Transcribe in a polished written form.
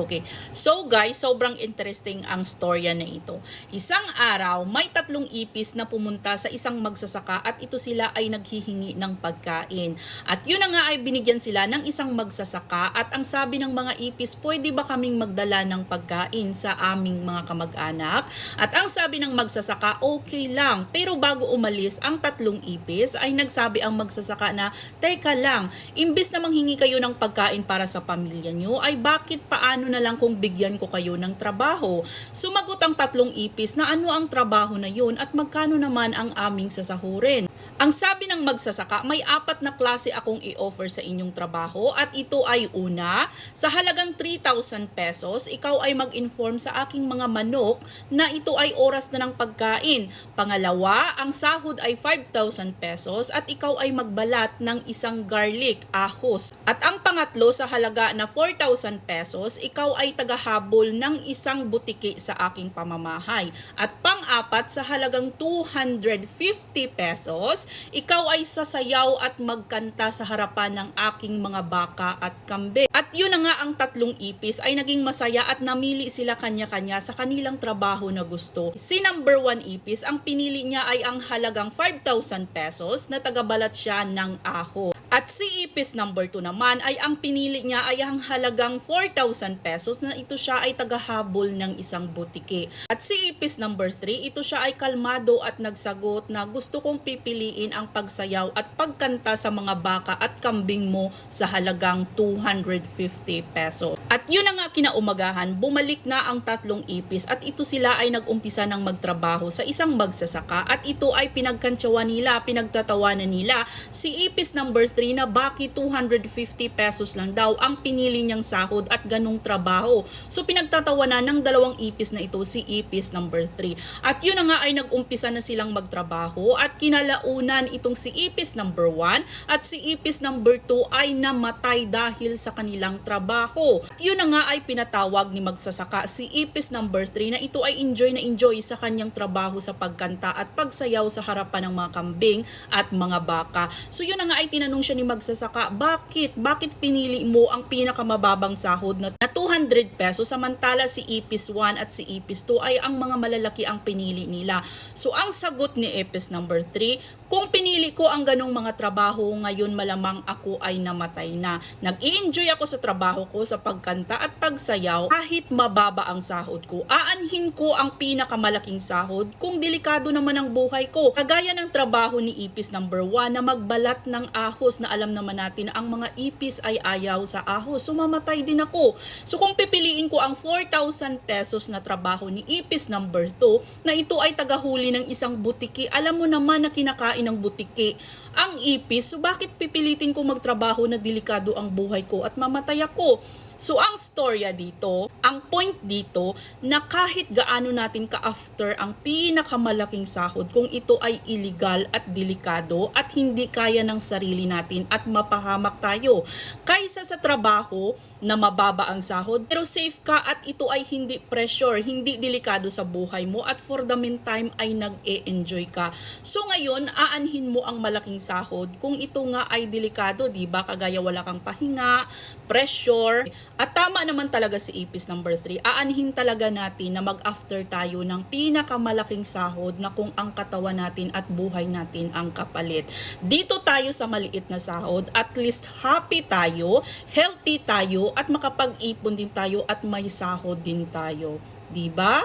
Okay. So guys, sobrang interesting ang storya na ito. Isang araw, may 3 ipis na pumunta sa isang magsasaka at ito sila ay naghihingi ng pagkain. At yun na nga ay binigyan sila ng isang magsasaka at ang sabi ng mga ipis, pwede ba kaming magdala ng pagkain sa aming mga kamag-anak? At ang sabi ng magsasaka, okay lang. Pero bago umalis, ang 3 ipis ay nagsabi ang magsasaka na, teka lang, imbis na manghingi kayo ng pagkain para sa pamilya nyo, ay bakit paano na lang kung bigyan ko kayo ng trabaho? Sumagot ang 3 ipis na ano ang trabaho na yun at magkano naman ang aming sasahurin. Ang sabi ng magsasaka, may 4 na klase akong i-offer sa inyong trabaho at ito ay una, sa halagang 3,000 pesos, ikaw ay mag-inform sa aking mga manok na ito ay oras na ng pagkain. Pangalawa, ang sahod ay 5,000 pesos at ikaw ay magbalat ng isang garlic, ahos. At ang pangatlo, sa halaga na 4,000 pesos, ikaw ay tagahabol ng isang butiki sa aking pamamahay. At pang-apat, sa halagang 250 pesos, ikaw ay sasayaw at magkanta sa harapan ng aking mga baka at kambing. At yun na nga, ang 3 ipis ay naging masaya at namili sila kanya-kanya sa kanilang trabaho na gusto. Si number 1 ipis, ang pinili niya ay ang halagang 5,000 pesos na tagabalat siya ng aho. At si ipis number 2 naman ay ang pinili niya ay ang halagang 4,000 pesos na ito siya ay tagahabol ng isang butiki. At si ipis number 3, ito siya ay kalmado at nagsagot na gusto kong pipiliin ang pagsayaw at pagkanta sa mga baka at kambing mo sa halagang 250 pesos. At yun na nga, kinaumagahan, bumalik na ang 3 ipis at ito sila ay nag-umpisa ng magtrabaho sa isang magsasaka at ito ay pinagkantsawan nila, pinagtatawanan nila si ipis number 3 na bakit 250 pesos lang daw ang pinili niyang sahod at ganong trabaho. So pinagtatawanan ng 2 ipis na ito si ipis number 3. At yun na nga ay nag-umpisa na silang magtrabaho at kinalaunan itong si ipis number 1 at si ipis number 2 ay namatay dahil sa kanilang trabaho. At yun na nga ay pinatawag ni magsasaka si ipis number 3 na ito ay enjoy na enjoy sa kanyang trabaho sa pagkanta at pagsayaw sa harapan ng mga kambing at mga baka. So yun na nga ay tinanong siya ni magsasaka, bakit pinili mo ang pinakamababang sahod na 200 pesos samantala si ipis 1 at si ipis 2 ay ang mga malalaki ang pinili nila. So ang sagot ni ipis number 3, kung pinili ko ang ganong mga trabaho ngayon, malamang ako ay namatay na. Nag-i-enjoy ako sa trabaho ko sa pagkanta at pagsayaw kahit mababa ang sahod ko. Aanhin ko ang pinakamalaking sahod kung delikado naman ang buhay ko. Kagaya ng trabaho ni ipis number 1 na magbalat ng ahos na alam naman natin na ang mga ipis ay ayaw sa ahos. So mamatay din ako. So kung pipiliin ko ang 4,000 pesos na trabaho ni ipis number 2 na ito ay tagahuli ng isang butiki, alam mo naman na kinakain ng butiki ang ipis, so bakit pipilitin ko magtrabaho na delikado ang buhay ko at mamatay ako? So ang storya dito, ang point dito na kahit gaano natin ka-after ang pinakamalaking sahod kung ito ay illegal at delikado at hindi kaya ng sarili natin at mapahamak tayo kaysa sa trabaho na mababa ang sahod pero safe ka at ito ay hindi pressure, hindi delikado sa buhay mo at for the meantime ay nag-e-enjoy ka. So ngayon, aanhin mo ang malaking sahod kung ito nga ay delikado, di ba? Kagaya wala kang pahinga, pressure. At tama naman talaga si ipis number 3, aanhin talaga natin na mag-after tayo ng pinakamalaking sahod na kung ang katawan natin at buhay natin ang kapalit. Dito tayo sa maliit na sahod, at least happy tayo, healthy tayo, at makapag-ipon din tayo at may sahod din tayo. Diba?